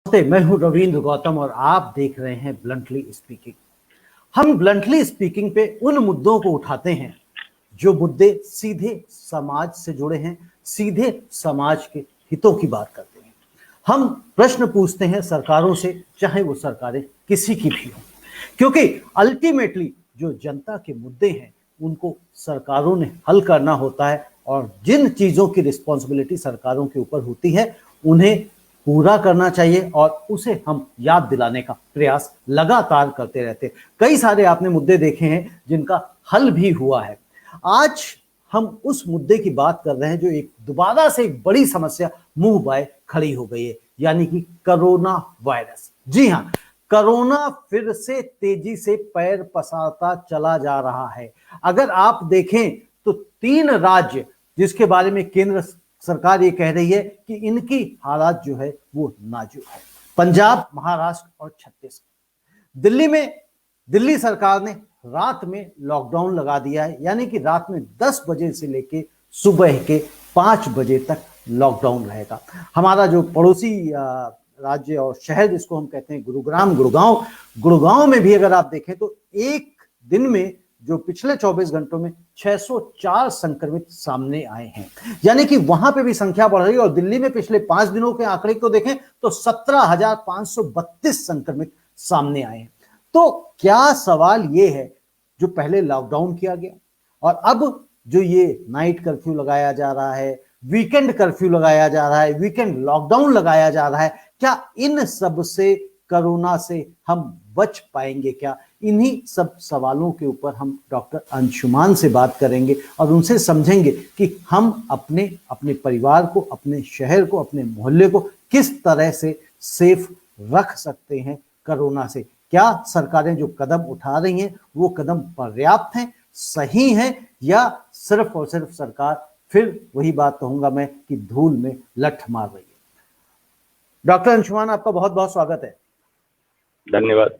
नमस्ते, मैं हूं रविंद्र गौतम और आप देख रहे हैं ब्लंटली स्पीकिंग। हम ब्लंटली स्पीकिंग पे उन मुद्दों को उठाते हैं जो मुद्दे सीधे समाज से जुड़े हैं, सीधे समाज के हितों की बात करते हैं। हम प्रश्न पूछते हैं सरकारों से, चाहे वो सरकारें किसी की भी हो, क्योंकि अल्टीमेटली जो जनता के मुद्दे हैं उनको सरकारों ने हल करना होता है और जिन चीजों की रिस्पॉन्सिबिलिटी सरकारों के ऊपर होती है उन्हें पूरा करना चाहिए और उसे हम याद दिलाने का प्रयास लगातार करते रहते हैं। कई सारे आपने मुद्दे देखे हैं जिनका हल भी हुआ है। आज हम उस मुद्दे की बात कर रहे हैं जो एक दोबारा से एक बड़ी समस्या मुंह बाय खड़ी हो गई है, यानी कि कोरोना वायरस। जी हां, कोरोना फिर से तेजी से पैर पसारता चला जा रहा है। अगर आप देखें तो 3 राज्य जिसके बारे में केंद्र सरकार ये कह रही है कि इनकी हालात जो है वो नाजुक है, पंजाब, महाराष्ट्र और छत्तीसगढ़। दिल्ली सरकार ने रात में लॉकडाउन लगा दिया है, यानी कि रात में 10 बजे से लेके सुबह के 5 बजे तक लॉकडाउन रहेगा। हमारा जो पड़ोसी राज्य और शहर जिसको हम कहते हैं गुड़गांव में भी अगर आप देखें तो एक दिन में जो पिछले 24 घंटों में 604 संक्रमित सामने आए हैं, यानी कि वहां पे भी संख्या बढ़ रही है। और दिल्ली में पिछले 5 दिनों के आंकड़े को देखें तो 17,532 संक्रमित सामने आए हैं। तो क्या सवाल ये है, जो पहले लॉकडाउन किया गया और अब जो ये नाइट कर्फ्यू लगाया जा रहा है, वीकेंड कर्फ्यू लगाया जा रहा है, वीकेंड लॉकडाउन लगाया जा रहा है, क्या इन सब से, कोरोना से हम बच पाएंगे क्या? इन्हीं सब सवालों के ऊपर हम डॉक्टर अंशुमान से बात करेंगे और उनसे समझेंगे कि हम अपने परिवार को, अपने शहर को, अपने मोहल्ले को किस तरह से सेफ रख सकते हैं कोरोना से। क्या सरकारें जो कदम उठा रही हैं वो कदम पर्याप्त हैं, सही हैं, या सिर्फ और सिर्फ सरकार, फिर वही बात कहूंगा मैं, कि धूल में लठ मार रही है। डॉक्टर अंशुमान, आपका बहुत बहुत स्वागत है। धन्यवाद।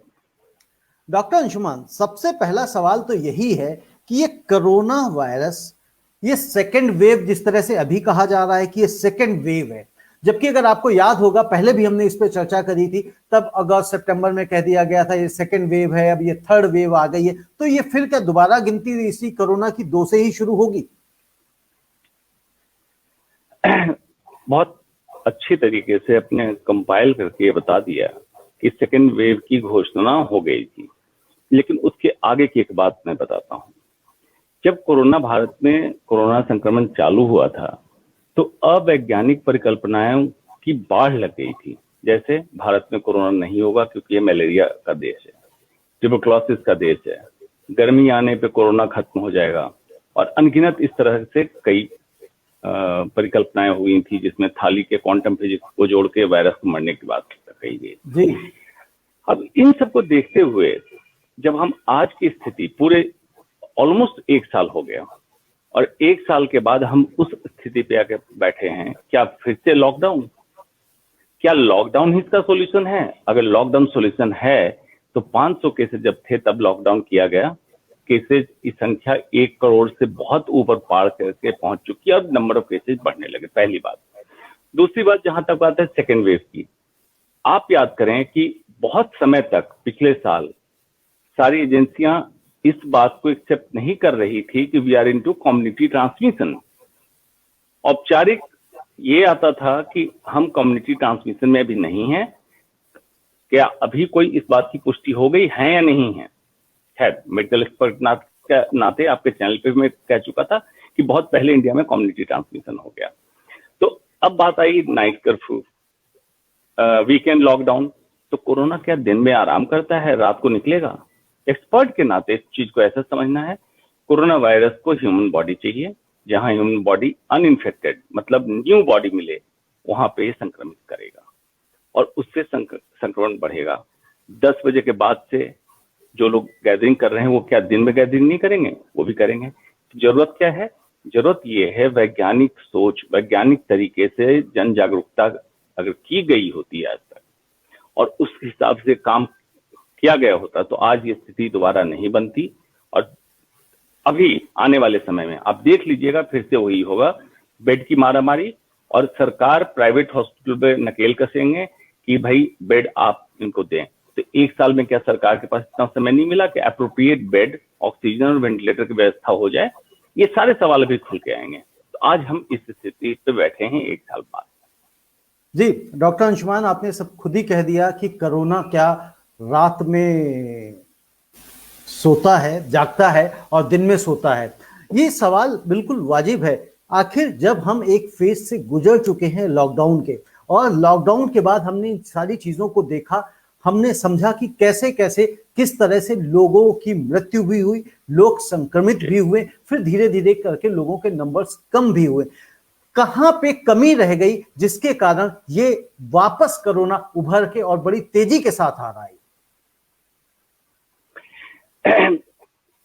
डॉक्टर अंशुमान, सबसे पहला सवाल तो यही है कि ये कोरोना वायरस, ये सेकेंड वेव जिस तरह से अभी कहा जा रहा है कि ये सेकेंड वेव है, जबकि अगर आपको याद होगा पहले भी हमने इस पे चर्चा करी थी, तब अगस्त सितंबर में कह दिया गया था ये सेकेंड वेव है, अब ये थर्ड वेव आ गई है। तो ये फिर क्या दोबारा गिनती इसी कोरोना की 2 से ही शुरू होगी? बहुत अच्छी तरीके से अपने कंपाइल करके बता दिया कि सेकेंड वेव की घोषणा हो गई थी, लेकिन उसके आगे की एक बात मैं बताता हूं। जब भारत में कोरोना संक्रमण चालू हुआ था तो अवैज्ञानिक परिकल्पनाओं की बाढ़ लग गई थी। जैसे भारत में कोरोना नहीं होगा क्योंकि ये मलेरिया का देश है, ट्यूबरक्लोसिस का देश है, गर्मी आने पे कोरोना खत्म हो जाएगा, और अनगिनत इस तरह से कई परिकल्पनाएं हुई थी जिसमें थाली के क्वांटम फिजिक्स को जोड़ के वायरस को मरने की बात कही गई। अब इन सबको देखते हुए जब हम आज की स्थिति, पूरे ऑलमोस्ट 1 साल हो गया और 1 साल के बाद हम उस स्थिति पे आके बैठे हैं, क्या फिर से लॉकडाउन? क्या लॉकडाउन ही इसका सॉल्यूशन है? अगर लॉकडाउन सॉल्यूशन है तो 500 केसेज जब थे तब लॉकडाउन किया गया। केसेज की संख्या 1 करोड़ से बहुत ऊपर पार करके पहुंच चुकी है, अब नंबर ऑफ केसेज बढ़ने लगे। पहली बात। दूसरी बात, जहां तक बात है सेकेंड वेव की, आप याद करें कि बहुत समय तक पिछले साल सारी एजेंसियां इस बात को एक्सेप्ट नहीं कर रही थी कि we are into community transmission. औपचारिक ये आता था कि हम कम्युनिटी ट्रांसमिशन में अभी नहीं है। क्या अभी कोई इस बात की पुष्टि हो गई है या नहीं है? खैर, मेडिकल एक्सपर्ट नाते आपके चैनल पे मैं कह चुका था कि बहुत पहले इंडिया में कम्युनिटी ट्रांसमिशन हो गया। तो अब बात आई नाइट कर्फ्यू, वीकेंड लॉकडाउन। तो कोरोना क्या दिन में आराम करता है, रात को निकलेगा? एक्सपर्ट के नाते इस चीज को ऐसा समझना है, कोरोना वायरस को ह्यूमन बॉडी चाहिए, जहां ह्यूमन बॉडी अनइन्फेक्टेड मतलब न्यू बॉडी मिले वहां पे संक्रमित करेगा और उससे संक्रमण बढ़ेगा। 10 बजे के बाद से जो लोग गैदरिंग कर रहे हैं वो क्या दिन में गैदरिंग नहीं करेंगे? वो भी करेंगे। जरूरत क्या है? जरूरत ये है वैज्ञानिक सोच, वैज्ञानिक तरीके से जन जागरूकता अगर की गई होती है आज तक और उस हिसाब से काम किया गया होता तो आज ये स्थिति दोबारा नहीं बनती। और अभी आने वाले समय में आप देख लीजिएगा फिर से वही होगा, बेड की मारामारी, और सरकार प्राइवेट हॉस्पिटल पे नकेल कसेंगे कि भाई बेड आप इनको दें, तो एक साल में क्या सरकार के पास इतना समय नहीं मिला कि अप्रोप्रिएट बेड, ऑक्सीजन और वेंटिलेटर की व्यवस्था हो जाए? ये सारे सवाल अभी खुल के आएंगे। तो आज हम इस स्थिति पे बैठे हैं एक साल बाद। जी डॉक्टर अंशुमान, आपने सब खुद ही कह दिया कि कोरोना क्या रात में सोता है, जागता है और दिन में सोता है। ये सवाल बिल्कुल वाजिब है। आखिर जब हम एक फेज से गुजर चुके हैं लॉकडाउन के, और लॉकडाउन के बाद हमने इन सारी चीजों को देखा, हमने समझा कि कैसे कैसे किस तरह से लोगों की मृत्यु भी हुई, लोग संक्रमित भी हुए, फिर धीरे धीरे करके लोगों के नंबर्स कम भी हुए। कहां पे कमी रह गई जिसके कारण ये वापस कोरोना उभर के और बड़ी तेजी के साथ आ रहा है?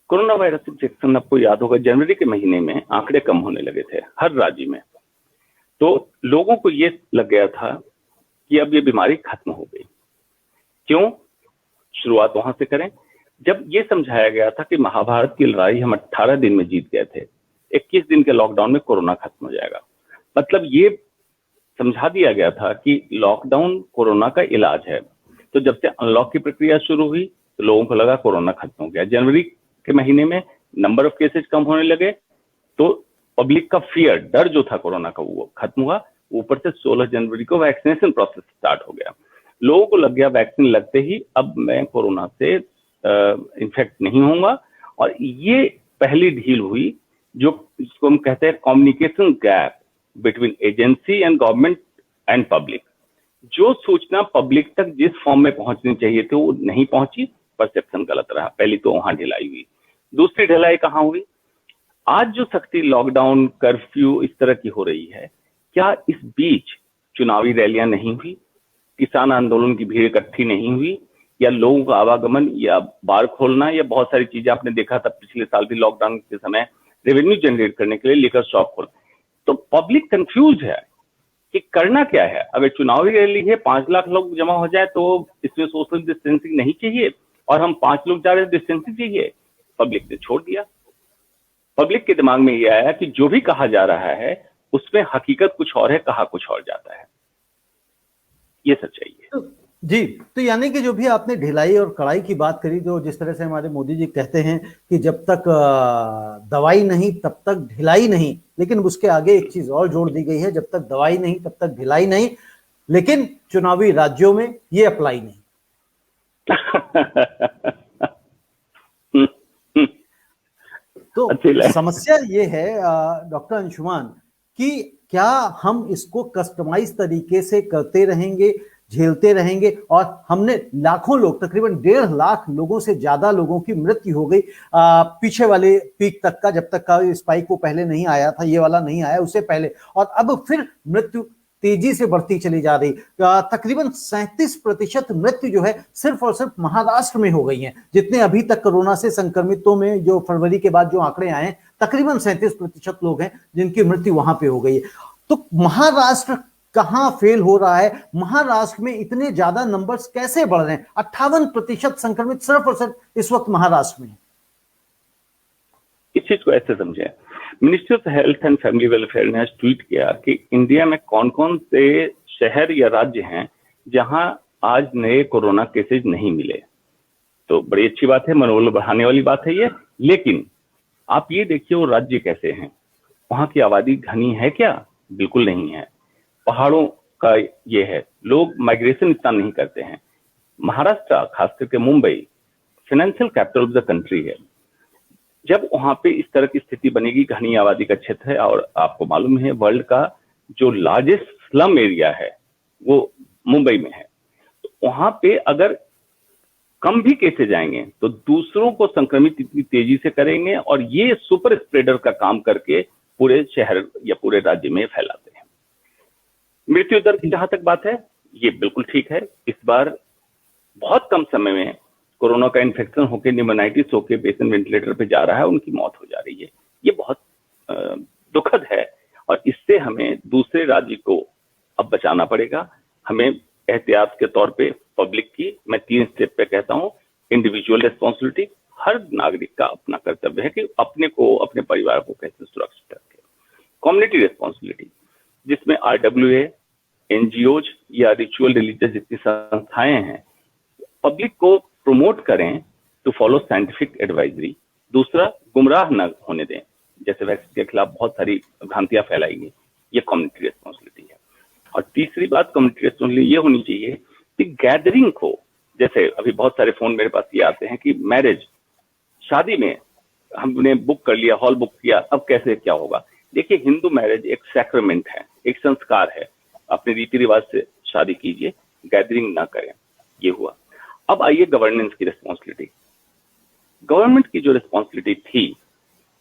कोरोना वायरस इंफेक्शन, आपको याद होगा जनवरी के महीने में आंकड़े कम होने लगे थे हर राज्य में, तो लोगों को ये लग गया था कि अब ये बीमारी खत्म हो गई। क्यों? शुरुआत वहां से करें जब ये समझाया गया था कि महाभारत की लड़ाई हम 18 दिन में जीत गए थे, 21 दिन के लॉकडाउन में कोरोना खत्म हो जाएगा। मतलब ये समझा दिया गया था कि लॉकडाउन कोरोना का इलाज है। तो जब से अनलॉक की प्रक्रिया शुरू हुई तो लोगों को लगा कोरोना खत्म हो गया। जनवरी के महीने में नंबर ऑफ केसेस कम होने लगे, तो पब्लिक का फियर, डर जो था कोरोना का, वो खत्म हुआ। ऊपर से 16 जनवरी को वैक्सीनेशन प्रोसेस स्टार्ट हो गया। लोगों को लग गया वैक्सीन लगते ही अब मैं कोरोना से इन्फेक्ट नहीं होऊंगा। और ये पहली ढील हुई जो जिसको हम कहते हैं communication gap between agency and government and public. जो सूचना पब्लिक तक जिस फॉर्म में पहुंचनी चाहिए थी वो नहीं पहुंची, परसेप्शन गलत रहा। पहली तो वहां ढिलाई हुई। दूसरी ढिलाई कहां हुई? आज जो सख्ती, लॉकडाउन, कर्फ्यू इस तरह की हो रही है, क्या इस बीच चुनावी रैलियां नहीं हुई, किसान आंदोलन की भीड़ इकट्ठी नहीं हुई, या लोगों का आवागमन, या बार खोलना, या बहुत सारी चीजें आपने देखा था पिछले साल भी लॉकडाउन के समय रेवेन्यू जनरेट करने के लिए लिकर शॉप खोल। तो पब्लिक कंफ्यूज है कि करना क्या है। अगर चुनावी रैली है, 5 लाख लोग जमा हो जाए तो इसमें सोशल डिस्टेंसिंग नहीं चाहिए, और हम 5 लोग जा रहे हैं, डिस्टेंसिंग चाहिए। पब्लिक ने छोड़ दिया। पब्लिक के दिमाग में यह आया कि जो भी कहा जा रहा है उसमें हकीकत कुछ और है, कहा कुछ और जाता है। ये सच्चाई है। जी, तो यानी कि जो भी आपने ढिलाई और कड़ाई की बात करी, जो जिस तरह से हमारे मोदी जी कहते हैं कि जब तक दवाई नहीं तब तक ढिलाई नहीं, लेकिन उसके आगे एक चीज और जोड़ दी गई है, जब तक दवाई नहीं तब तक ढिलाई नहीं, लेकिन चुनावी राज्यों में ये अप्लाई नहीं। तो समस्या ये है डॉक्टर अंशुमान कि क्या हम इसको कस्टमाइज तरीके से करते रहेंगे, झेलते रहेंगे? और हमने लाखों लोग, तकरीबन 1.5 लाख लोगों से ज्यादा लोगों की मृत्यु हो गई पीछे वाले पीक तक का, जब तक का स्पाइक वो पहले नहीं आया था, ये वाला नहीं आया उससे पहले, और अब फिर मृत्यु तेजी से बढ़ती चली जा रही। तकरीबन 37% मृत्यु जो है सिर्फ और सिर्फ महाराष्ट्र में हो गई है। जितने अभी तक कोरोना से संक्रमितों में जो फरवरी के बाद जो आंकड़े आए हैं, तकरीबन 37% लोग हैं जिनकी मृत्यु वहां पे हो गई है। तो महाराष्ट्र कहां फेल हो रहा है? महाराष्ट्र में इतने ज्यादा नंबर्स कैसे बढ़ रहे हैं? 58% संक्रमित सिर्फ और सिर्फ इस वक्त महाराष्ट्र में। इस चीज को ऐसे समझें, ministry of health and family welfare ने ट्वीट किया कि इंडिया में कौन कौन से शहर या राज्य हैं जहां आज नए कोरोना केसेज नहीं मिले। तो बड़ी अच्छी बात है, मनोबल बढ़ाने वाली बात है ये। लेकिन आप ये देखिए वो राज्य कैसे हैं। वहां की आबादी घनी है क्या? बिल्कुल नहीं है। पहाड़ों का ये है, लोग माइग्रेशन इतना नहीं करते हैं। महाराष्ट्र, खास करके Mumbai, financial capital of the country है। जब वहां पे इस तरह की स्थिति बनेगी, घनी आबादी का क्षेत्र है, और आपको मालूम है वर्ल्ड का जो लार्जेस्ट स्लम एरिया है वो मुंबई में है, तो वहां पे अगर कम भी केसेज जाएंगे तो दूसरों को संक्रमित इतनी तेजी से करेंगे, और ये सुपर स्प्रेडर का काम करके पूरे शहर या पूरे राज्य में फैलाते हैं। मृत्यु दर की जहां तक बात है, ये बिल्कुल ठीक है। इस बार बहुत कम समय में कोरोना का इन्फेक्शन होकर, निमोनाइटिस होकर पेशेंट वेंटिलेटर पे जा रहा है, उनकी मौत हो जा रही है। ये बहुत दुखद है, और इससे हमें दूसरे राज्य को अब बचाना पड़ेगा। हमें एहतियात के तौर पे पब्लिक की, मैं 3 स्टेप पे कहता हूँ, इंडिविजुअल रिस्पॉन्सिबिलिटी, हर नागरिक का अपना कर्तव्य है कि अपने को, अपने परिवार को कैसे सुरक्षित रखे। कम्युनिटी रिस्पॉन्सिबिलिटी, जिसमें RWA, NGOs, या रिचुअल रिलीजियस जितनी संस्थाएं हैं, पब्लिक को प्रमोट करें टू फॉलो साइंटिफिक एडवाइजरी। दूसरा, गुमराह न होने दें, जैसे वैक्सीन के खिलाफ बहुत सारी भ्रांतियां फैलाई गई, ये कम्युनिटी रिस्पॉन्सिबिलिटी है। और तीसरी बात कम्युनिटी रिस्पॉन्सिबिलिटी ये होनी चाहिए कि गैदरिंग को, जैसे अभी बहुत सारे फोन मेरे पास ये आते हैं कि मैरिज, शादी में हमने बुक कर लिया, हॉल बुक किया, अब कैसे क्या होगा। देखिए, हिंदू मैरिज एक सैक्रेमेंट है, एक संस्कार है, अपने रीति रिवाज से शादी कीजिए, गैदरिंग ना करें। ये हुआ। अब आइए गवर्नेंस की रिस्पॉन्सिबिलिटी। गवर्नमेंट की जो रिस्पॉन्सिबिलिटी थी,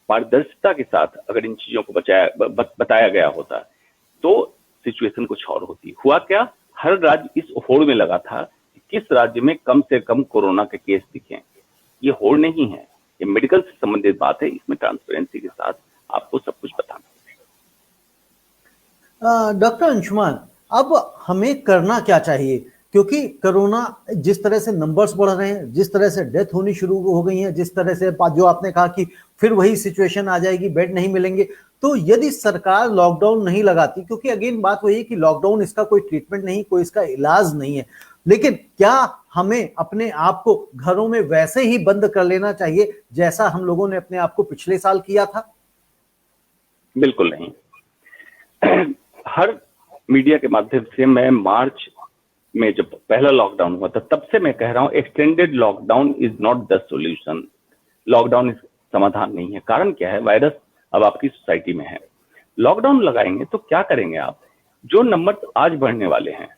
पारदर्शिता के साथ अगर इन चीजों को बताया गया होता तो सिचुएशन कुछ और होती। हुआ क्या, हर राज्य इस होड़ में लगा था कि किस राज्य में कम से कम कोरोना के केस दिखे। ये होड़ नहीं है, ये मेडिकल से संबंधित बात है, इसमें ट्रांसपेरेंसी के साथ आपको सब कुछ बताना पड़ेगा। डॉक्टर अंशुमान, अब हमें करना क्या चाहिए, क्योंकि कोरोना जिस तरह से नंबर्स बढ़ रहे हैं, जिस तरह से डेथ होनी शुरू हो गई है, जिस तरह से जो आपने कहा कि फिर वही सिचुएशन आ जाएगी, बेड नहीं मिलेंगे, तो यदि सरकार लॉकडाउन नहीं लगाती, क्योंकि अगेन बात वही है कि लॉकडाउन इसका कोई ट्रीटमेंट नहीं, कोई इसका इलाज नहीं है, लेकिन क्या हमें अपने आप को घरों में वैसे ही बंद कर लेना चाहिए जैसा हम लोगों ने अपने आप को पिछले साल किया था? बिल्कुल नहीं। हर मीडिया के माध्यम से मैं मार्च में जब पहला लॉकडाउन हुआ था, तब से मैं कह रहा हूं extended lockdown is not the solution. Lockdown इस समाधान नहीं है। कारण क्या है, वायरस अब आपकी सोसाइटी में है। लॉकडाउन लगाएंगे तो क्या करेंगे आप, जो नंबर आज बढ़ने वाले हैं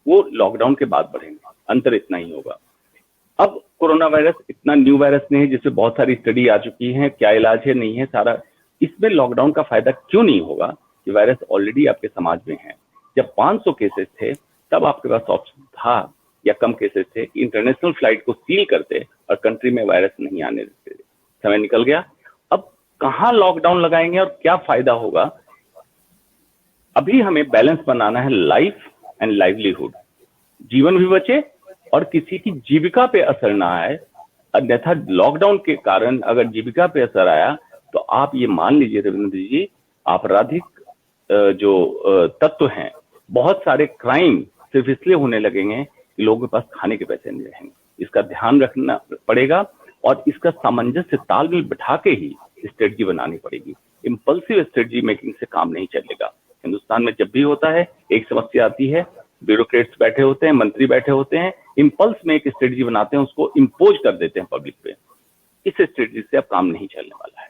वो लॉकडाउन के बाद बढ़ेंगे, अंतर इतना ही होगा। अब कोरोना वायरस इतना न्यू वायरस नहीं है जिसमें बहुत सारी स्टडी आ चुकी है, क्या इलाज है नहीं है सारा, इसमें लॉकडाउन का फायदा क्यों नहीं होगा कि वायरस ऑलरेडी आपके समाज में है। जब 500 केसेस थे तब आपके पास ऑप्शन था, या कम केसेस थे, कि इंटरनेशनल फ्लाइट को सील करते और कंट्री में वायरस नहीं आने देते। समय निकल गया, अब कहां लॉकडाउन लगाएंगे और क्या फायदा होगा। अभी हमें बैलेंस बनाना है, लाइफ एंड लाइवलीहुड, जीवन भी बचे और किसी की जीविका पे असर ना आए। अन्यथा लॉकडाउन के कारण अगर जीविका पे असर आया तो आप ये मान लीजिए रविंद्र जी, आपराधिक जो तत्व हैं, बहुत सारे क्राइम सिर्फ इसलिए होने लगेंगे कि लोगों के पास खाने के पैसे नहीं रहेंगे। इसका ध्यान रखना पड़ेगा और इसका सामंजस्य तालमेल बिठा के ही स्ट्रेटजी बनानी पड़ेगी। इंपल्सिव स्ट्रेटजी मेकिंग से काम नहीं चलेगा। हिंदुस्तान में जब भी होता है एक समस्या आती है, ब्यूरोक्रेट्स बैठे होते हैं, मंत्री बैठे होते हैं, इंपल्स में एक स्ट्रेटजी बनाते हैं, उसको इम्पोज कर देते हैं पब्लिक पे। इस स्ट्रेटजी से अब काम नहीं चलने वाला है।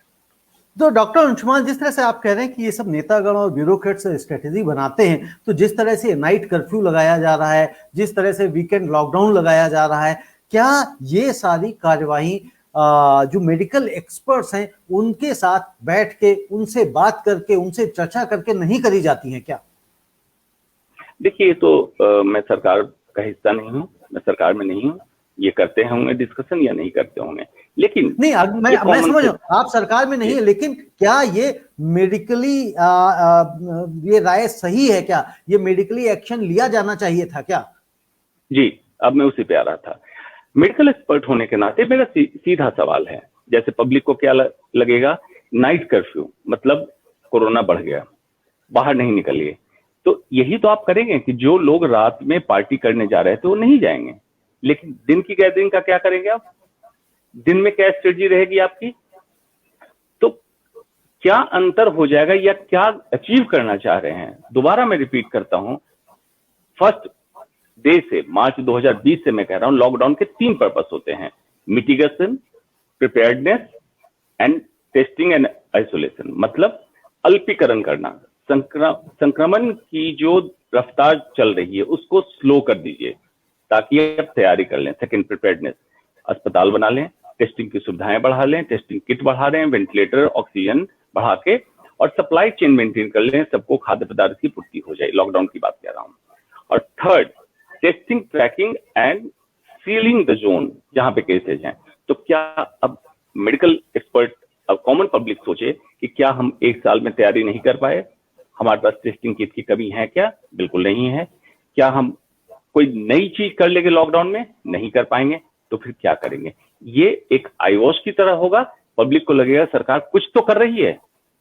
तो डॉक्टर अंशुमान, जिस तरह से आप कह रहे हैं कि ये सब नेतागण और ब्यूरोक्रेट्स स्ट्रेटेजी बनाते हैं, तो जिस तरह से नाइट कर्फ्यू लगाया जा रहा है, जिस तरह से वीकेंड लॉकडाउन लगाया जा रहा है, क्या ये सारी कार्यवाही जो मेडिकल एक्सपर्ट्स हैं उनके साथ बैठ के, उनसे बात करके, उनसे चर्चा करके नहीं करी जाती हैं क्या? देखिए, तो मैं सरकार का हिस्सा नहीं हूँ, मैं सरकार में नहीं हूँ, ये करते होंगे डिस्कशन या नहीं करते होंगे, लेकिन नहीं, मैं समझ रहा हूं आप सरकार में नहीं है, लेकिन क्या ये मेडिकली ये राय सही है क्या? ये मेडिकली एक्शन लिया जाना चाहिए था क्या? जी, अब मैं उसी पे आ रहा था। मेडिकल एक्सपर्ट होने के नाते मेरा सीधा सवाल है, जैसे पब्लिक को क्या लगेगा, नाइट कर्फ्यू मतलब कोरोना बढ़ गया, बाहर नहीं निकलिए, तो यही तो आप करेंगे कि जो लोग रात में पार्टी करने जा रहे थे वो नहीं जाएंगे। लेकिन दिन की गैदरिंग का क्या करेंगे आप? दिन में क्या स्ट्रेटजी रहेगी आपकी? तो क्या अंतर हो जाएगा या क्या अचीव करना चाह रहे हैं? दोबारा मैं रिपीट करता हूं, फर्स्ट डे से मार्च 2020 से मैं कह रहा हूं, लॉकडाउन के 3 पर्पस होते हैं, mitigation, preparedness and testing and isolation. मतलब अल्पीकरण करना, संक्रमण की जो रफ्तार चल रही है उसको स्लो कर दीजिए ताकि आप तैयारी कर लें। सेकंड, प्रिपेयर्डनेस, अस्पताल बना लें, टेस्टिंग की सुविधाएं बढ़ा लें, टेस्टिंग किट बढ़ा लें, वेंटिलेटर, ऑक्सीजन बढ़ा के, और सप्लाई चेन मेंटेन कर लें, सबको खाद्य पदार्थ की पूर्ति हो जाए। लॉकडाउन की बात कह रहा हूं। और third, testing, tracking and sealing the zone जहां पे केसेज हैं। तो क्या अब मेडिकल एक्सपर्ट, अब कॉमन पब्लिक सोचे कि क्या हम 1 साल में तैयारी नहीं कर पाए? हमारे पास टेस्टिंग किट की कमी है क्या? बिल्कुल नहीं है। क्या हम कोई नई चीज कर लेंगे लॉकडाउन में? नहीं कर पाएंगे। तो फिर क्या करेंगे? ये एक आईवॉश की तरह होगा, पब्लिक को लगेगा सरकार कुछ तो कर रही है,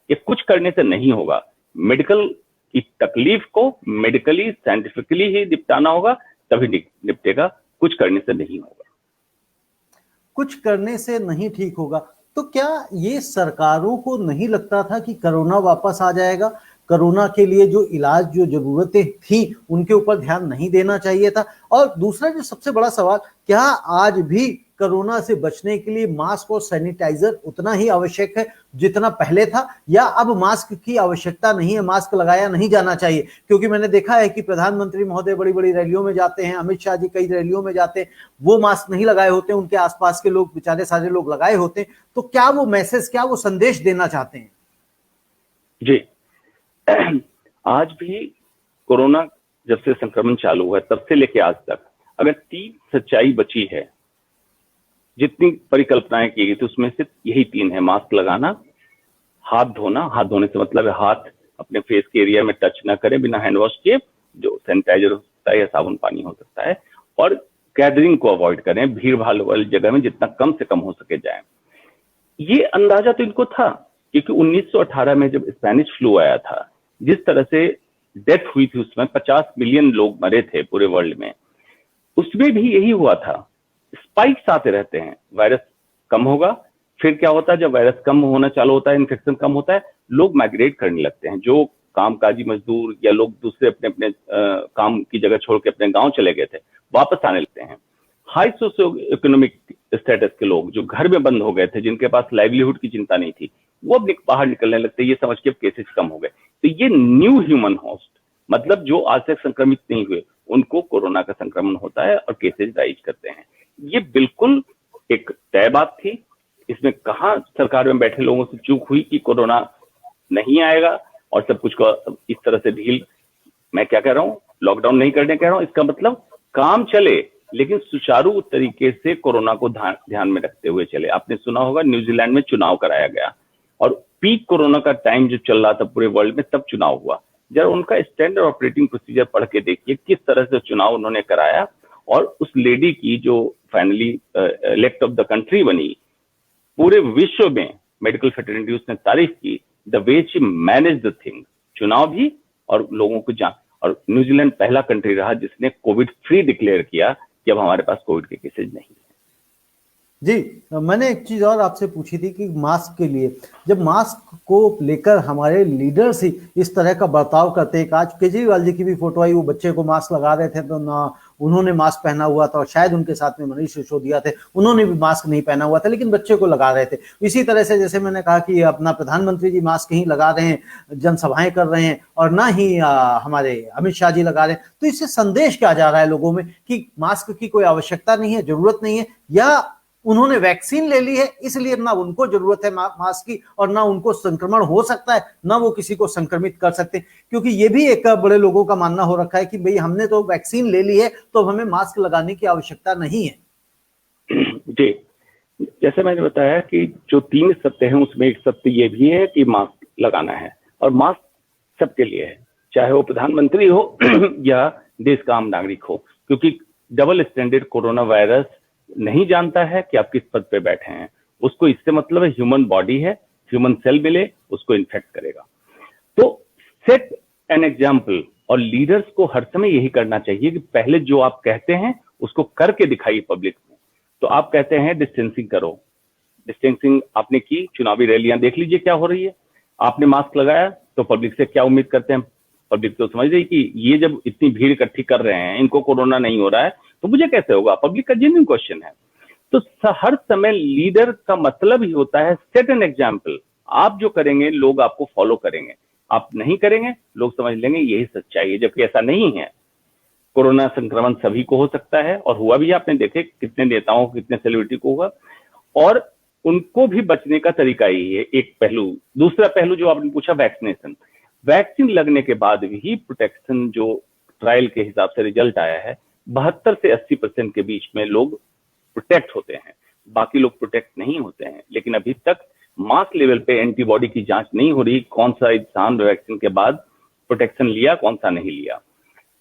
ये कुछ करने से नहीं होगा। मेडिकल कि तकलीफ को मेडिकली साइंटिफिकली ही निपटाना होगा, तभी निपटेगा, कुछ करने से नहीं होगा। कुछ करने से नहीं ठीक होगा। तो क्या ये सरकारों को नहीं लगता था कि कोरोना वापस आ जाएगा? कोरोना के लिए जो इलाज, जो जरूरतें थी, उनके ऊपर ध्यान नहीं देना चाहिए था? और दूसरा जो सबसे बड़ा सवाल, क्या आज भी कोरोना से बचने के लिए मास्क और सैनिटाइजर उतना ही आवश्यक है जितना पहले था, या अब मास्क की आवश्यकता नहीं है, मास्क लगाया नहीं जाना चाहिए? क्योंकि मैंने देखा है कि प्रधानमंत्री महोदय बड़ी बड़ी रैलियों में जाते हैं, अमित शाह जी कई रैलियों में जाते हैं, वो मास्क नहीं लगाए होते, उनके आसपास के लोग बेचारे सारे लोग लगाए होते हैं। तो क्या वो मैसेज, क्या वो संदेश देना चाहते हैं? जी, आज भी कोरोना जब से संक्रमण चालू हुआ है तब से लेके आज तक अगर 3 सच्चाई बची है, जितनी परिकल्पनाएं की गई थी उसमें से यही 3 है: मास्क लगाना, हाथ धोना, हाथ धोने से मतलब है हाथ अपने फेस के एरिया में टच ना करें बिना हैंड वॉश किए, जो सैनिटाइजर हो सकता है या साबुन पानी हो सकता है, और गैदरिंग को अवॉइड करें, भीड़ भाड़ वाली जगह में जितना कम से कम हो सके जाए। ये अंदाजा तो इनको था, क्योंकि 1918 में जब स्पेनिश फ्लू आया था, जिस तरह से डेथ हुई थी उसमें 50 मिलियन लोग मरे थे पूरे वर्ल्ड में, उसमें भी यही हुआ था। स्पाइक्स आते रहते हैं, वायरस कम होगा, फिर क्या होता है, जब वायरस कम होना चालू होता है, इन्फेक्शन कम होता है, लोग माइग्रेट करने लगते हैं। जो कामकाजी मजदूर या लोग दूसरे अपने अपने काम की जगह छोड़ के अपने गांव चले गए थे, वापस आने लगते हैं। हाई सोशियो इकोनॉमिक स्टेटस के लोग जो घर में बंद हो गए थे, जिनके पास लाइवलीहुड की चिंता नहीं थी, वो अब बाहर निकलने लगते, ये समझ के अब केसेस कम हो गए। तो ये न्यू ह्यूमन होस्ट, मतलब जो आज तक संक्रमित नहीं हुए, उनको कोरोना का संक्रमण होता है और केसेस राइज करते हैं। ये बिल्कुल एक तय बात थी। इसमें कहाँ सरकार में बैठे लोगों से चूक हुई कि कोरोना नहीं आएगा और सब कुछ को इस तरह से ढील। मैं क्या कह रहा हूँ, लॉकडाउन नहीं करने कह रहा हूँ, इसका मतलब काम चले लेकिन सुचारू तरीके से कोरोना को ध्यान में रखते हुए चले। आपने सुना होगा न्यूजीलैंड में चुनाव कराया गया और पीक कोरोना का टाइम जो चल रहा था पूरे वर्ल्ड में, तब चुनाव हुआ। जरा उनका स्टैंडर्ड ऑपरेटिंग प्रोसीजर पढ़ के देखिए किस तरह से चुनाव उन्होंने कराया, और उस लेडी की जो finally elect of the country बनी, पूरे विश्व में मेडिकल फ्रेटर्निटी उसने तारीफ की, the way she manage the thing, चुनाव भी और लोगों को जान। और न्यूजीलैंड पहला कंट्री रहा जिसने कोविड फ्री डिक्लेयर किया कि अब हमारे पास कोविड के केसेज नहीं है। जी, मैंने एक चीज और आपसे पूछी थी कि मास्क के लिए, जब मास्क को लेकर हमारे लीडर्स ही इस तरह का बर्ताव करते हैं, आज केजरीवाल जी की भी फोटो आई, वो बच्चे को मास्क लगा रहे थे तो ना उन्होंने मास्क पहना हुआ था, और शायद उनके साथ में मनीष सिसोदिया थे, उन्होंने भी मास्क नहीं पहना हुआ था, लेकिन बच्चे को लगा रहे थे। इसी तरह से जैसे मैंने कहा कि अपना प्रधानमंत्री जी मास्क ही लगा रहे हैं, जनसभाएं कर रहे हैं, और ना ही हमारे अमित शाह जी लगा रहे हैं। तो इससे संदेश क्या जा रहा है लोगों में कि मास्क की कोई आवश्यकता नहीं है, जरूरत नहीं है, या उन्होंने वैक्सीन ले ली है इसलिए ना उनको जरूरत है मास्क की, और ना उनको संक्रमण हो सकता है, ना वो किसी को संक्रमित कर सकते? क्योंकि ये भी एक बड़े लोगों का मानना हो रखा है कि भाई हमने तो वैक्सीन ले ली है तो हमें मास्क लगाने की आवश्यकता नहीं है। जी, जैसे मैंने बताया कि जो 3 सत्य हैं उसमें एक सत्य ये भी है कि मास्क लगाना है, और मास्क सबके लिए है, चाहे वो प्रधानमंत्री हो या देश का आम नागरिक हो, क्योंकि डबल स्टैंडर्ड कोरोना वायरस नहीं जानता है कि आप किस पद पे बैठे हैं। उसको इससे मतलब है ह्यूमन बॉडी है, ह्यूमन सेल मिले उसको इन्फेक्ट करेगा। तो सेट एन एग्जाम्पल, और लीडर्स को हर समय यही करना चाहिए कि पहले जो आप कहते हैं उसको करके दिखाइए पब्लिक में। तो आप कहते हैं डिस्टेंसिंग करो, डिस्टेंसिंग आपने की, चुनावी रैलियां देख लीजिए क्या हो रही है। आपने मास्क लगाया तो पब्लिक से क्या उम्मीद करते हैं? पब्लिक तो समझ रही कि ये जब इतनी भीड़ इकट्ठी कर रहे हैं, इनको कोरोना नहीं हो रहा है, तो मुझे कैसे होगा? पब्लिक का जेन्युइन क्वेश्चन है। तो हर समय लीडर का मतलब ही होता है सेट एन एग्जाम्पल। आप जो करेंगे लोग आपको फॉलो करेंगे, आप नहीं करेंगे लोग समझ लेंगे यही सच्चाई है, जबकि ऐसा नहीं है। कोरोना संक्रमण सभी को हो सकता है, और हुआ भी। आपने देखे कितने नेताओं को, कितने सेलिब्रिटी को हुआ, और उनको भी बचने का तरीका ही है, एक पहलू। दूसरा पहलू जो आपने पूछा, वैक्सीनेशन। वैक्सीन लगने के बाद भी प्रोटेक्शन जो ट्रायल के हिसाब से रिजल्ट आया है, 72 से 80% के बीच में लोग प्रोटेक्ट होते हैं, बाकी लोग प्रोटेक्ट नहीं होते हैं। लेकिन अभी तक मास लेवल पे एंटीबॉडी की जांच नहीं हो रही, कौन सा इंसान वैक्सीन के बाद प्रोटेक्शन लिया, कौन सा नहीं लिया।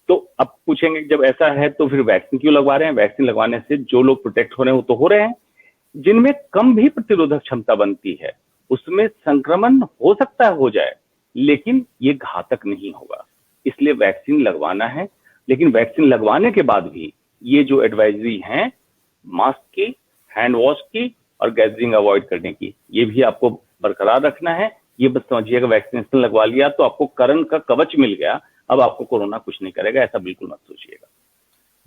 तो अब पूछेंगे जब ऐसा है तो फिर वैक्सीन क्यों लगवा रहे हैं? वैक्सीन लगवाने से जो लोग प्रोटेक्ट हो रहे हैं वो तो हो रहे हैं, जिनमें कम भी प्रतिरोधक क्षमता बनती है उसमें संक्रमण हो सकता है हो जाए, लेकिन ये घातक नहीं होगा। इसलिए वैक्सीन लगवाना है। लेकिन वैक्सीन लगवाने के बाद भी ये जो एडवाइजरी हैं, मास्क की, हैंड वॉश की और गैदरिंग अवॉइड करने की, ये भी आपको बरकरार रखना है। ये बस समझिएगा वैक्सीनेशन लगवा लिया तो आपको करण का कवच मिल गया, अब आपको कोरोना कुछ नहीं करेगा, ऐसा बिल्कुल मत सोचिएगा।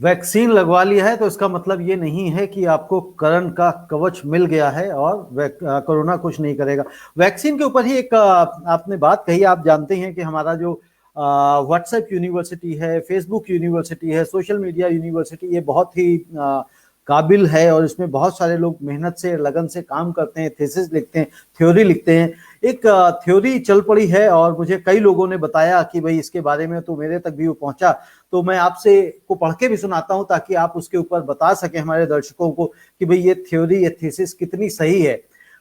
वैक्सीन लगवा लिया है तो इसका मतलब ये नहीं है कि आपको करण का कवच मिल गया है और कोरोना कुछ नहीं करेगा। वैक्सीन के ऊपर ही एक आपने बात कही। आप जानते हैं कि हमारा जो व्हाट्सएप यूनिवर्सिटी है, फेसबुक यूनिवर्सिटी है, सोशल मीडिया यूनिवर्सिटी, ये बहुत ही काबिल है और इसमें बहुत सारे लोग मेहनत से, लगन से काम करते हैं, थीसिस लिखते हैं, थ्योरी लिखते हैं। एक थ्योरी चल पड़ी है और मुझे कई लोगों ने बताया कि भाई इसके बारे में, तो मेरे तक भी वो पहुंचा, तो मैं आपसे को पढ़ के भी सुनाता हूं ताकि आप उसके ऊपर बता सकें हमारे दर्शकों को कि भाई ये थ्योरी, ये थीसिस कितनी सही है।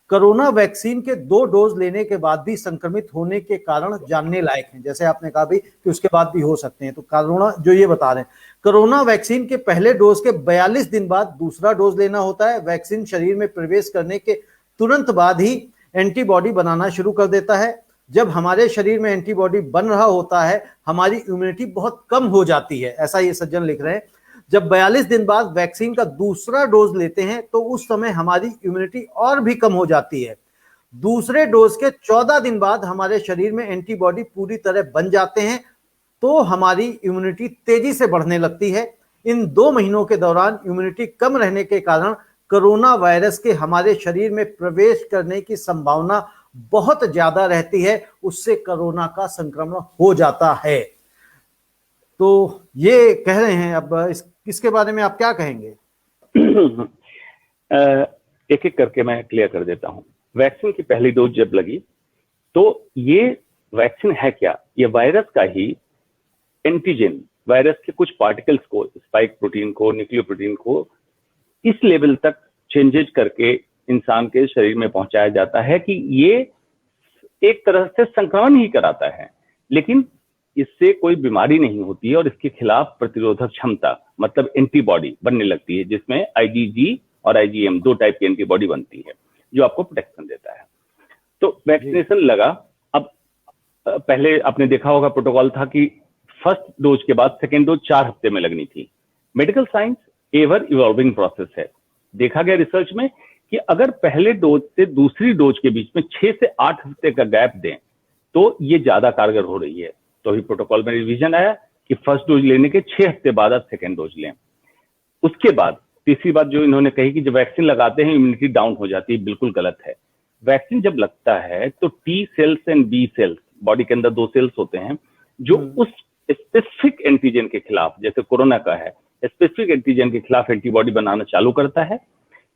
कोरोना वैक्सीन के 2 डोज लेने के बाद भी संक्रमित होने के कारण जानने लायक हैं, जैसे आपने कहा भी कि उसके बाद भी हो सकते हैं। तो कोरोना जो ये बता रहे हैं, कोरोना वैक्सीन के पहले डोज के 42 दिन बाद दूसरा डोज लेना होता है। वैक्सीन शरीर में प्रवेश करने के तुरंत बाद ही एंटीबॉडी बनाना शुरू कर देता है। जब हमारे शरीर में एंटीबॉडी बन रहा होता है, हमारी इम्यूनिटी बहुत कम हो जाती है, ऐसा ये सज्जन लिख रहे हैं। जब 42 दिन बाद वैक्सीन का दूसरा डोज लेते हैं तो उस समय हमारी इम्यूनिटी और भी कम हो जाती है। दूसरे डोज के 14 दिन बाद हमारे शरीर में एंटीबॉडी पूरी तरह बन जाते हैं तो हमारी इम्यूनिटी तेजी से बढ़ने लगती है। इन 2 महीनों के दौरान इम्यूनिटी कम रहने के कारण कोरोना वायरस के हमारे शरीर में प्रवेश करने की संभावना बहुत ज्यादा रहती है, उससे कोरोना का संक्रमण हो जाता है। तो ये कह रहे हैं। अब इसके बारे में आप क्या कहेंगे? एक एक करके मैं क्लियर कर देता हूं। वैक्सीन की पहली डोज जब लगी तो ये वैक्सीन है क्या? ये वायरस का ही एंटीजन, वायरस के कुछ पार्टिकल्स को, स्पाइक प्रोटीन को, न्यूक्लियोप्रोटीन को इस लेवल तक चेंजेस करके इंसान के शरीर में पहुंचाया जाता है कि ये एक तरह से संक्रमण ही कराता है, लेकिन इससे कोई बीमारी नहीं होती है और इसके खिलाफ प्रतिरोधक क्षमता, मतलब एंटीबॉडी बनने लगती है, जिसमें आईजीजी और आईजीएम 2 टाइप की एंटीबॉडी बनती है जो आपको प्रोटेक्शन देता है। तो वैक्सीनेशन लगा। अब पहले आपने देखा होगा प्रोटोकॉल था कि फर्स्ट डोज के बाद सेकेंड डोज 4 हफ्ते में लगनी थी। Medical science ever evolving process है। देखा गया रिसर्च में कि अगर पहले डोज से दूसरी डोज के बीच में 6 से 8 हफ्ते का गैप दें तो ये ज्यादा कारगर हो रही है। तो ही प्रोटोकॉल में रिवीजन आया कि फर्स्ट डोज लेने के 6 हफ्ते बाद आप सेकेंड डोज लें। उसके बाद तीसरी बात जो इन्होंने कही कि जब वैक्सीन लगाते हैं इम्यूनिटी डाउन हो जाती है, बिल्कुल गलत है। वैक्सीन जब लगता है तो T cells and B cells, body के अंदर 2 सेल्स होते हैं जो उस स्पेसिफिक एंटीजन के खिलाफ, जैसे कोरोना का है, स्पेसिफिक एंटीजन के खिलाफ एंटीबॉडी बनाना चालू करता है।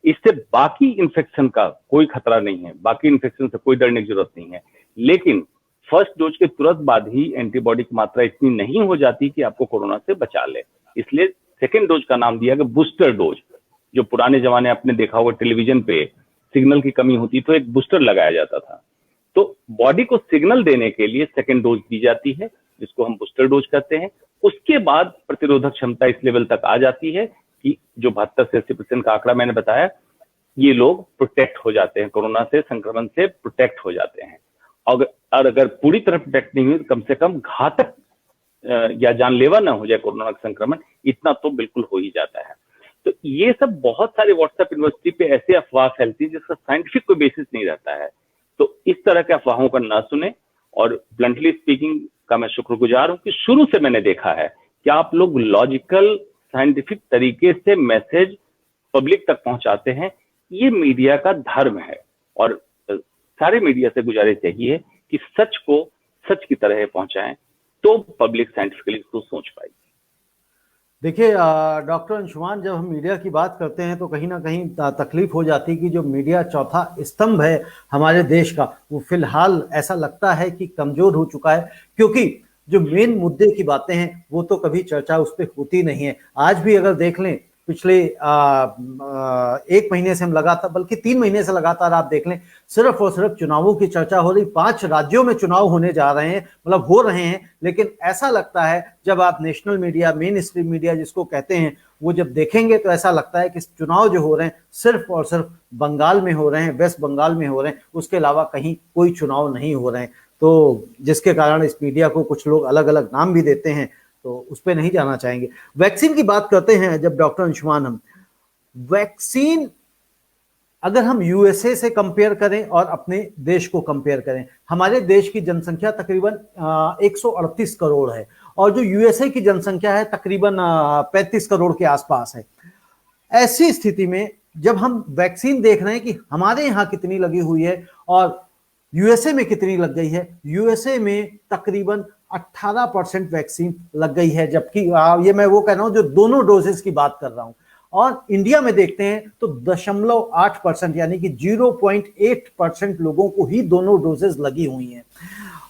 इससे बाकी इंफेक्शन का कोई खतरा नहीं है, बाकी इंफेक्शन से कोई डरने की जरूरत नहीं है। लेकिन फर्स्ट डोज के तुरंत बाद ही एंटीबॉडी की मात्रा इतनी नहीं हो जाती कि आपको कोरोना से बचा ले। इसलिए सेकेंड डोज का नाम दिया गया बूस्टर डोज। जो पुराने जमाने आपने देखा होगा टेलीविजन पे सिग्नल की कमी होती तो एक बूस्टर लगाया जाता था, तो बॉडी को सिग्नल देने के लिए सेकेंड डोज दी जाती है, जिसको हम बूस्टर डोज कहते हैं। उसके बाद प्रतिरोधक क्षमता इस लेवल तक आ जाती है कि जो 72 से 80% का आंकड़ा मैंने बताया, ये लोग प्रोटेक्ट हो जाते हैं, कोरोना से, संक्रमण से प्रोटेक्ट हो जाते हैं। और अगर पूरी तरह प्रोटेक्ट नहीं हुई तो कम से कम घातक या जानलेवा ना हो जाए कोरोना का संक्रमण, इतना तो बिल्कुल हो ही जाता है। तो ये सब बहुत सारे व्हाट्सएप यूनिवर्सिटी पे ऐसे अफवाह फैलती है जिसका साइंटिफिक कोई बेसिस नहीं रहता है। तो इस तरह के अफवाहों का ना सुने। और ब्लंटली स्पीकिंग का मैं शुक्रगुजार हूं कि शुरू से मैंने देखा है कि आप लोग लॉजिकल, साइंटिफिक तरीके से मैसेज पब्लिक तक पहुंचाते हैं। ये मीडिया का धर्म है और सारे मीडिया से गुजारिश यही है कि सच को सच की तरह पहुंचाएं, तो पब्लिक साइंटिफिकली इसको सोच पाएगी। देखिए डॉक्टर अंशुमान, जब हम मीडिया की बात करते हैं तो कहीं ना कहीं तकलीफ हो जाती है कि जो मीडिया चौथा स्तंभ है हमारे देश का, वो फिलहाल ऐसा लगता है कि कमजोर हो चुका है, क्योंकि जो मेन मुद्दे की बातें हैं वो तो कभी चर्चा उस पर होती नहीं है। आज भी अगर देख लें, पिछले 1 महीने से हम लगातार, बल्कि 3 महीने से लगातार आप देख लें, सिर्फ और सिर्फ चुनावों की चर्चा हो रही। 5 राज्यों में चुनाव होने जा रहे हैं, मतलब हो रहे हैं, लेकिन ऐसा लगता है जब आप national media, main stream media जिसको कहते हैं, वो जब देखेंगे तो ऐसा लगता है कि चुनाव जो हो रहे हैं सिर्फ और सिर्फ बंगाल में हो रहे हैं, वेस्ट बंगाल में हो रहे हैं, उसके अलावा कहीं कोई चुनाव नहीं हो रहे हैं। तो जिसके कारण इस मीडिया को कुछ लोग अलग अलग नाम भी देते हैं, तो उस पर नहीं जाना चाहेंगे। वैक्सीन की बात करते हैं जब डॉक्टर अंशुमान, हम वैक्सीन अगर हम यूएसए से कंपेयर करें और अपने देश को कंपेयर करें, हमारे देश की जनसंख्या तकरीबन 138 करोड़ है और जो यूएसए की जनसंख्या है तकरीबन 35 करोड़ के आसपास है। ऐसी स्थिति में जब हम वैक्सीन देख रहे हैं कि हमारे यहाँ कितनी लगी हुई है और यूएसए में कितनी लग गई है, यूएसए में तकरीबन 18% वैक्सीन लग गई है, जबकि ये मैं वो कह रहा हूं जो दोनों डोजेस की बात कर रहा हूं। और इंडिया में देखते हैं तो 0.8% यानी कि 0.8% लोगों को ही दोनों डोजेस लगी हुई हैं,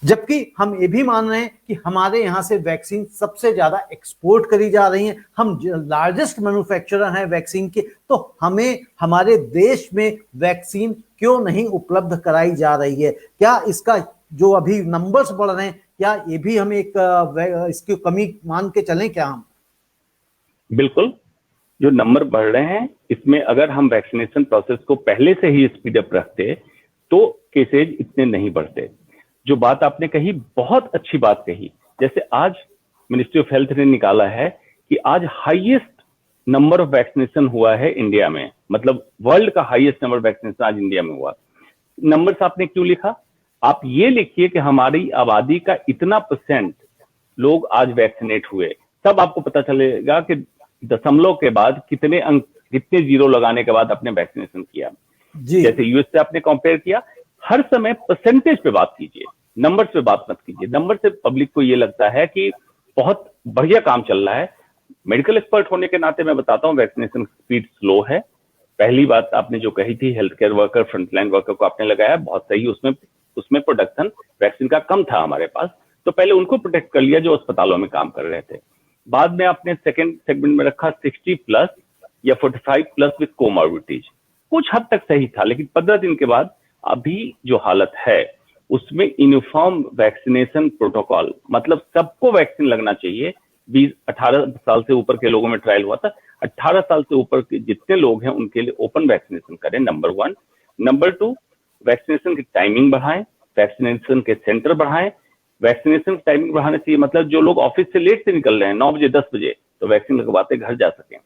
जबकि हम ये भी मान रहे हैं कि हमारे यहां से वैक्सीन सबसे ज्यादा एक्सपोर्ट करी जा रही है, हम लार्जेस्ट मैन्युफैक्चरर हैं वैक्सीन के, तो हमें हमारे देश में वैक्सीन क्यों नहीं उपलब्ध कराई जा रही है? क्या इसका जो अभी नंबर्स बढ़ रहे हैं, क्या ये भी हम एक इसकी कमी मान के चलें क्या हम? बिल्कुल, जो नंबर बढ़ रहे हैं इसमें अगर हम वैक्सीनेशन प्रोसेस को पहले से ही स्पीड अप रखते तो केसेज इतने नहीं बढ़ते। जो बात आपने कही बहुत अच्छी बात कही, जैसे आज मिनिस्ट्री ऑफ हेल्थ ने निकाला है कि आज हाईएस्ट नंबर ऑफ वैक्सीनेशन हुआ है इंडिया में, मतलब वर्ल्ड का हाईएस्ट नंबर वैक्सीनेशन आज इंडिया में हुआ। नंबर्स आपने क्यों लिखा? आप ये लिखिए कि हमारी आबादी का इतना % लोग आज वैक्सीनेट हुए, तब आपको पता चलेगा कि दशमलव के बाद कितने अंक, कितने जीरो लगाने के बाद आपने वैक्सीनेशन किया। जैसे यूएस से आपने कंपेयर किया, हर समय परसेंटेज पे बात कीजिए, नंबर पे बात मत कीजिए। नंबर से पब्लिक को ये लगता है कि बहुत बढ़िया काम चल रहा है। मेडिकल एक्सपर्ट होने के नाते मैं बताता हूँ वैक्सीनेशन स्पीड स्लो है। पहली बात आपने जो कही थी health care worker, frontline worker को आपने लगाया, बहुत सही। उसमें प्रोडक्शन वैक्सीन का कम था हमारे पास, तो पहले उनको प्रोटेक्ट कर लिया जो अस्पतालों में काम कर रहे थे। बाद में आपने सेकंड सेगमेंट में रखा 60+ या 45+ विद कोमॉर्बिडिटीज। कुछ हद तक सही था, लेकिन 15 दिन के बाद अभी जो हालत है उसमें यूनिफॉर्म वैक्सीनेशन प्रोटोकॉल, मतलब सबको वैक्सीन लगना चाहिए। 18 साल से ऊपर के लोगों में ट्रायल हुआ था, 18 साल से ऊपर के जितने लोग हैं उनके लिए ओपन वैक्सीनेशन करें, नंबर 1। नंबर 2, वैक्सीनेशन की टाइमिंग बढ़ाएं, वैक्सीनेशन के सेंटर बढ़ाएं। वैक्सीनेशन की टाइमिंग बढ़ाने से मतलब जो लोग ऑफिस से लेट से निकल रहे हैं 9 बजे 10 बजे, तो वैक्सीन लगवाते घर जा सकें।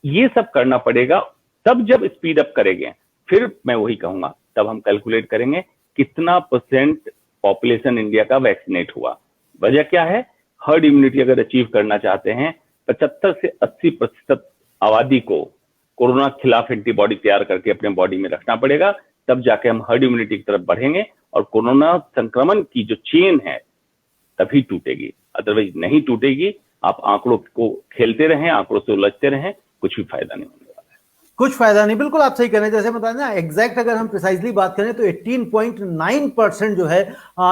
ये सब करना पड़ेगा। तब जब स्पीड अप करेंगे, फिर मैं वही कहूंगा, तब हम कैलकुलेट करेंगे कितना % पॉपुलेशन इंडिया का वैक्सीनेट हुआ। वजह क्या है? हर्ड इम्यूनिटी अगर अचीव करना चाहते हैं, 75 से 80% आबादी को कोरोना के खिलाफ एंटीबॉडी तैयार करके अपने बॉडी में रखना पड़ेगा, तब जाके हम हर्ड इम्यूनिटी की तरफ बढ़ेंगे और कोरोना संक्रमण की जो चेन है तभी टूटेगी, अदरवाइज नहीं टूटेगी। आप आंकड़ों को खेलते रहें, आंकड़ों से उलझते रहें, कुछ भी फायदा नहीं होने वाला है। कुछ फायदा नहीं, बिल्कुल आप सही कह रहे हैं। जैसे बताया ना, एग्जैक्ट अगर हम प्रिसाइजली बात करें तो 18.9% जो है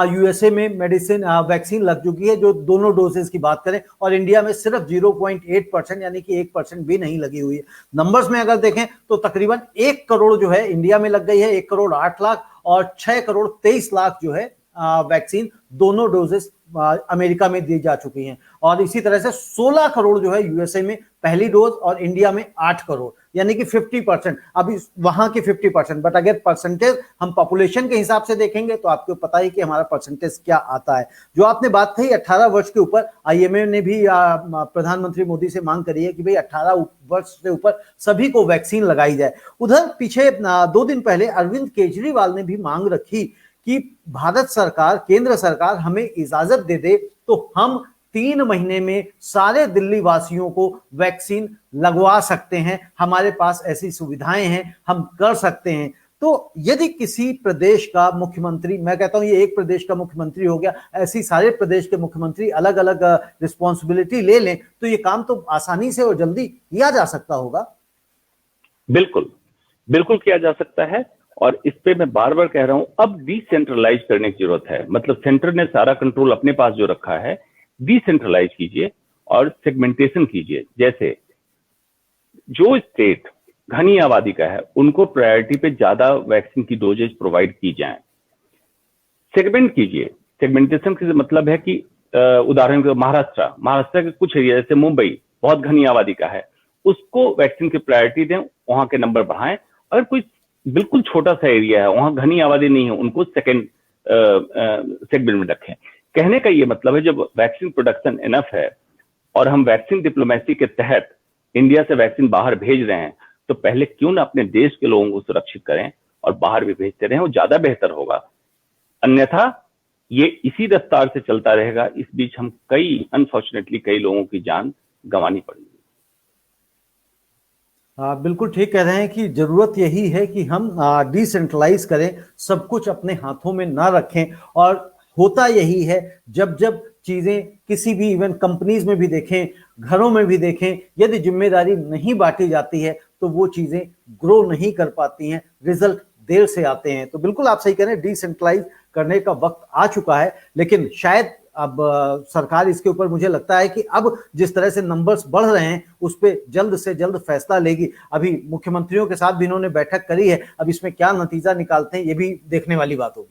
यूएसए में मेडिसिन वैक्सीन लग चुकी है, जो दोनों डोजेस की बात करें, और इंडिया में सिर्फ 0.8% यानी कि 1% भी नहीं लगी हुई है। नंबर्स में अगर देखें तो तकरीबन 1 करोड़ जो है इंडिया में लग गई है, 1 करोड़ 8 लाख, और 6 करोड़ 23 लाख जो है वैक्सीन दोनों डोजेस अमेरिका में दी जा चुकी हैं। और इसी तरह से 16 करोड़ जो है यूएसए में पहली डोज, और इंडिया में 8 करोड़, यानी कि 50%। अभी वहां की 50%, बट अगर परसेंटेज हम पॉपुलेशन के हिसाब से देखेंगे तो आपको पता ही कि हमारा परसेंटेज क्या आता है। जो आपने बात कही 18 वर्ष के ऊपर, आईएमए ने भी प्रधानमंत्री मोदी से मांग करी है कि भाई 18 वर्ष से ऊपर सभी को वैक्सीन लगाई जाए। उधर पीछे 2 दिन पहले अरविंद केजरीवाल ने भी मांग रखी कि भारत सरकार, केंद्र सरकार हमें इजाजत दे दे तो हम 3 महीने में सारे दिल्ली वासियों को वैक्सीन लगवा सकते हैं, हमारे पास ऐसी सुविधाएं हैं, हम कर सकते हैं। तो यदि किसी प्रदेश का मुख्यमंत्री, मैं कहता हूं ये एक प्रदेश का मुख्यमंत्री हो गया, ऐसी सारे प्रदेश के मुख्यमंत्री अलग अलग रिस्पॉन्सिबिलिटी ले लें तो ये काम तो आसानी से और जल्दी किया जा सकता होगा। बिल्कुल बिल्कुल किया जा सकता है, और इस पे मैं बार बार कह रहा हूं, अब डिसेंट्रलाइज करने की जरूरत है। मतलब सेंटर ने सारा कंट्रोल अपने पास जो रखा है, डिसेंट्रलाइज कीजिए और सेगमेंटेशन कीजिए। जैसे जो स्टेट घनी आबादी का है उनको प्रायोरिटी पे ज्यादा वैक्सीन की डोजेज प्रोवाइड की जाए। सेगमेंट कीजिए। सेगमेंटेशन का मतलब है कि उदाहरण के महाराष्ट्र के कुछ एरिया जैसे मुंबई बहुत घनी आबादी का है, उसको वैक्सीन की प्रायोरिटी दें, वहां के नंबर बढ़ाएं। अगर कोई बिल्कुल छोटा सा एरिया है, वहां घनी आबादी नहीं है, उनको सेकंड सेगमेंट में रखें। कहने का ये मतलब है जब वैक्सीन प्रोडक्शन इनफ है और हम वैक्सीन डिप्लोमेसी के तहत इंडिया से वैक्सीन बाहर भेज रहे हैं, तो पहले क्यों ना अपने देश के लोगों को सुरक्षित करें और बाहर भी भेजते रहें, वो ज्यादा बेहतर होगा। अन्यथा ये इसी रफ्तार से चलता रहेगा, इस बीच हम अनफॉर्चुनेटली कई लोगों की जान गंवानी पड़ेगी। बिल्कुल ठीक कह रहे हैं कि जरूरत यही है कि हम डिसेंट्रलाइज करें, सब कुछ अपने हाथों में ना रखें। और होता यही है, जब जब चीजें किसी भी इवन कंपनीज में भी देखें, घरों में भी देखें, यदि जिम्मेदारी नहीं बांटी जाती है तो वो चीजें ग्रो नहीं कर पाती हैं, रिजल्ट देर से आते हैं। तो बिल्कुल आप सही कह रहे हैं, डिसेंट्रलाइज करने का वक्त आ चुका है। लेकिन शायद अब सरकार इसके ऊपर, मुझे लगता है कि अब जिस तरह से नंबर्स बढ़ रहे हैं उस पर जल्द से जल्द फैसला लेगी। अभी मुख्यमंत्रियों के साथ भी इन्होंने बैठक करी है, अब इसमें क्या नतीजा निकालते हैं ये भी देखने वाली बात होगी।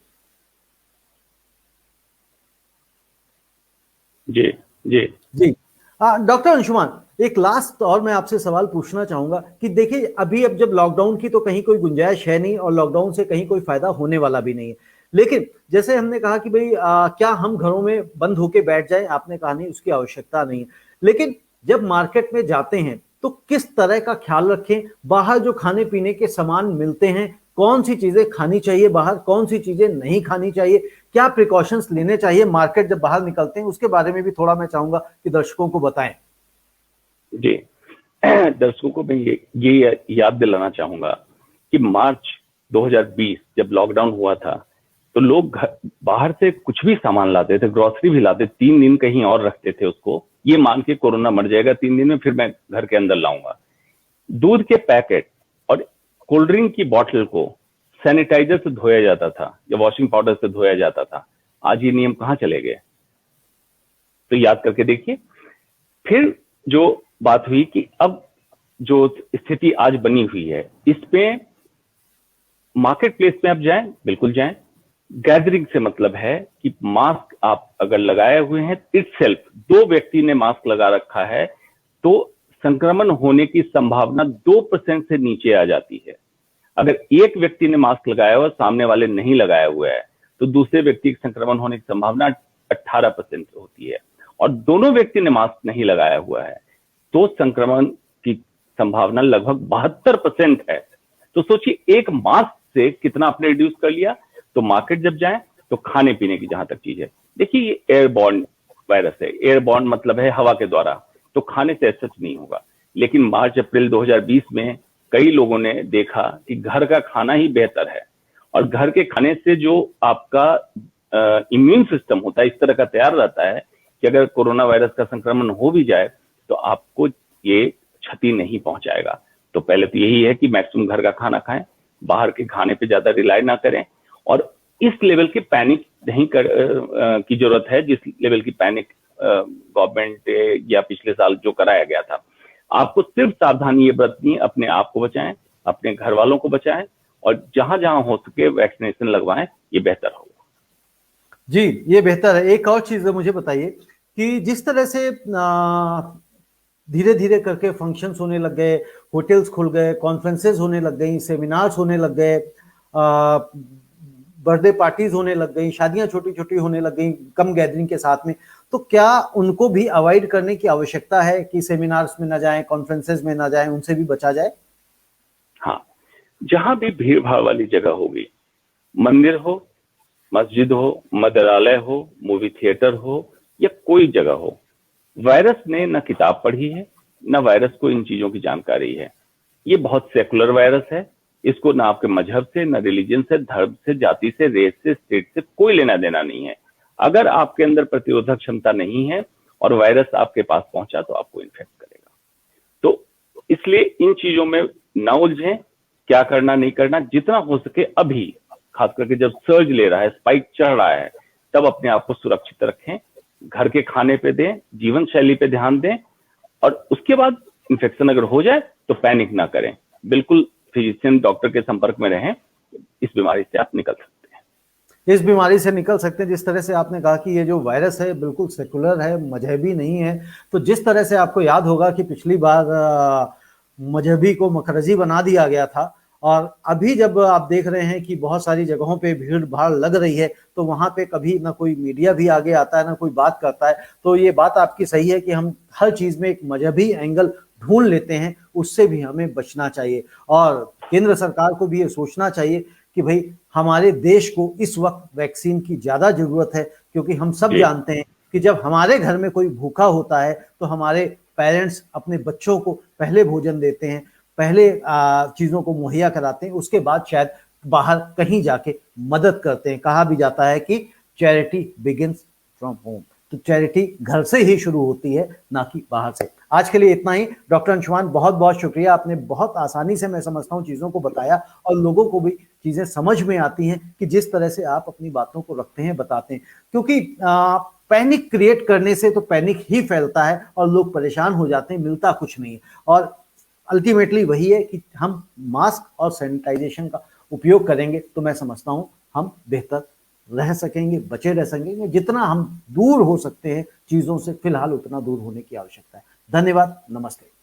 जी जी जी। डॉक्टर अंशुमान, एक लास्ट और मैं आपसे सवाल पूछना चाहूंगा कि देखिए, अभी अब जब लॉकडाउन की तो कहीं कोई गुंजाइश है नहीं और लॉकडाउन से कहीं कोई फायदा होने वाला भी नहीं है। लेकिन जैसे हमने कहा कि भाई क्या हम घरों में बंद होके बैठ जाएं, आपने कहा नहीं, उसकी आवश्यकता नहीं है। लेकिन जब मार्केट में जाते हैं तो किस तरह का ख्याल रखें? बाहर जो खाने पीने के सामान मिलते हैं, कौन सी चीजें खानी चाहिए बाहर, कौन सी चीजें नहीं खानी चाहिए, क्या प्रिकॉशंस लेने चाहिए मार्केट जब बाहर निकलते हैं, उसके बारे में भी थोड़ा मैं चाहूंगा कि दर्शकों को बताएं। जी, दर्शकों को मैं ये याद दिलाना चाहूंगा कि मार्च 2020 जब लॉकडाउन हुआ था तो लोग बाहर से कुछ भी सामान लाते थे, ग्रोसरी भी लाते, 3 दिन कहीं और रखते थे उसको, ये मान के कोरोना मर जाएगा 3 दिन में, फिर मैं घर के अंदर लाऊंगा। दूध के पैकेट और कोल्ड ड्रिंक की बोतल को सैनिटाइजर से धोया जाता था या वॉशिंग पाउडर से धोया जाता था। आज ये नियम कहां चले गए? तो याद करके देखिए। फिर जो बात हुई कि अब जो स्थिति आज बनी हुई है, इसमें मार्केट प्लेस में आप जाएं, बिल्कुल जाएं। गैदरिंग से मतलब है कि मास्क आप अगर लगाए हुए हैं, इटसेल्फ 2 व्यक्ति ने मास्क लगा रखा है तो संक्रमण होने की संभावना 2% से नीचे आ जाती है। अगर एक व्यक्ति ने मास्क लगाया हुआ, सामने वाले नहीं लगाया हुआ है, तो दूसरे व्यक्ति के संक्रमण होने की संभावना 18% होती है। और दोनों व्यक्ति ने मास्क नहीं लगाया हुआ है तो संक्रमण की संभावना लगभग 72% है। तो सोचिए, एक मास्क से कितना आपने रिड्यूस कर लिया। तो मार्केट जब जाए तो खाने पीने की जहां तक चीज है, देखिए ये एयरबॉर्न वायरस है, एयरबॉर्न मतलब है हवा के द्वारा, तो खाने से सच नहीं होगा। लेकिन मार्च अप्रैल 2020 में कई लोगों ने देखा कि घर का खाना ही बेहतर है, और घर के खाने से जो आपका इम्यून सिस्टम होता है इस तरह का तैयार रहता है कि अगर कोरोना वायरस का संक्रमण हो भी जाए तो आपको ये क्षति नहीं पहुंचाएगा। तो पहले तो यही है कि मैक्सिमम घर का खाना खाएं, बाहर के खाने पे ज्यादा रिलाई ना करें, और इस लेवल की पैनिक नहीं की जरूरत है जिस लेवल की पैनिक गवर्नमेंट या पिछले साल जो कराया गया था। आपको सिर्फ सावधानी ये बरतनी है, अपने आप को बचाएं, अपने घर वालों को बचाएं, और जहां जहां हो सके वैक्सीनेशन लगवाएं, ये बेहतर होगा। जी, ये बेहतर है। एक और चीज मुझे बताइए कि जिस तरह से धीरे धीरे करके फंक्शंस होने लग गए, होटल्स खुल गए, कॉन्फ्रेंसेस होने लग गई, सेमिनार्स होने लग गए, बर्थडे पार्टीज होने लग गई, शादियां छोटी छोटी होने लग गई कम गैदरिंग के साथ में, तो क्या उनको भी अवॉइड करने की आवश्यकता है कि सेमिनार्स में ना जाएं, कॉन्फ्रेंसेस में ना जाएं, उनसे भी बचा जाए? हाँ, जहां भी भीड़ भाड़ वाली जगह होगी, मंदिर हो, मस्जिद हो, मदरालय हो, मूवी थिएटर हो या कोई जगह हो, वायरस ने न किताब पढ़ी है न वायरस को इन चीजों की जानकारी है। ये बहुत सेकुलर वायरस है, इसको ना आपके मजहब से, न रिलीजन से, धर्म से, जाति से, रेस से, स्टेट से कोई लेना देना नहीं है। अगर आपके अंदर प्रतिरोधक क्षमता नहीं है और वायरस आपके पास पहुंचा तो आपको इन्फेक्ट करेगा। तो इसलिए इन चीजों में ना उलझें, क्या करना नहीं करना, जितना हो सके अभी, खास करके जब सर्ज ले रहा है, स्पाइक चढ़ रहा है, तब अपने आप को सुरक्षित रखें, घर के खाने पे दें, जीवन शैली पे ध्यान दें, और उसके बाद इन्फेक्शन अगर हो जाए तो पैनिक ना करें, बिल्कुल फिजिशियन डॉक्टर के संपर्क में रहें। इस बीमारी से आप निकल सकते हैं। इस बीमारी से निकल सकते हैं। जिस तरह से आपने कहा कि ये जो वायरस है बिल्कुल सेकुलर है, मजहबी नहीं है, तो जिस तरह से आपको याद होगा कि पिछली बार मजहबी को मकरजी बना दिया गया था और अभी जब आप देख रहे हैं कि बहुत सारी जगहों पे भीड़ भाड़ लग रही है, तो वहां पे कभी ना कोई मीडिया भी आगे आता है, ना कोई बात करता है। तो ये बात आपकी सही है कि हम हर चीज में एक मजहबी एंगल ढूंढ लेते हैं, उससे भी हमें बचना चाहिए। और केंद्र सरकार को भी ये सोचना चाहिए कि भाई हमारे देश को इस वक्त वैक्सीन की ज्यादा जरूरत है, क्योंकि हम सब जी जानते हैं कि जब हमारे घर में कोई भूखा होता है तो हमारे पेरेंट्स अपने बच्चों को पहले भोजन देते हैं, पहले चीजों को मुहैया कराते हैं, उसके बाद शायद बाहर कहीं जाके मदद करते हैं। कहा भी जाता है कि चैरिटी बिगिंस फ्रॉम होम, तो चैरिटी घर से ही शुरू होती है, ना कि बाहर से। आज के लिए इतना ही। डॉक्टर अंशुमान, बहुत बहुत शुक्रिया, आपने बहुत आसानी से, मैं समझता हूँ, चीजों को बताया और लोगों को भी चीजें समझ में आती हैं कि जिस तरह से आप अपनी बातों को रखते हैं, बताते हैं। क्योंकि पैनिक क्रिएट करने से तो पैनिक ही फैलता है और लोग परेशान हो जाते हैं, मिलता कुछ नहीं है। और अल्टीमेटली वही है कि हम मास्क और सैनिटाइजेशन का उपयोग करेंगे तो मैं समझता हूं हम बेहतर रह सकेंगे, बचे रह सकेंगे। जितना हम दूर हो सकते हैं चीजों से, फिलहाल उतना दूर होने की आवश्यकता है। धन्यवाद, नमस्ते।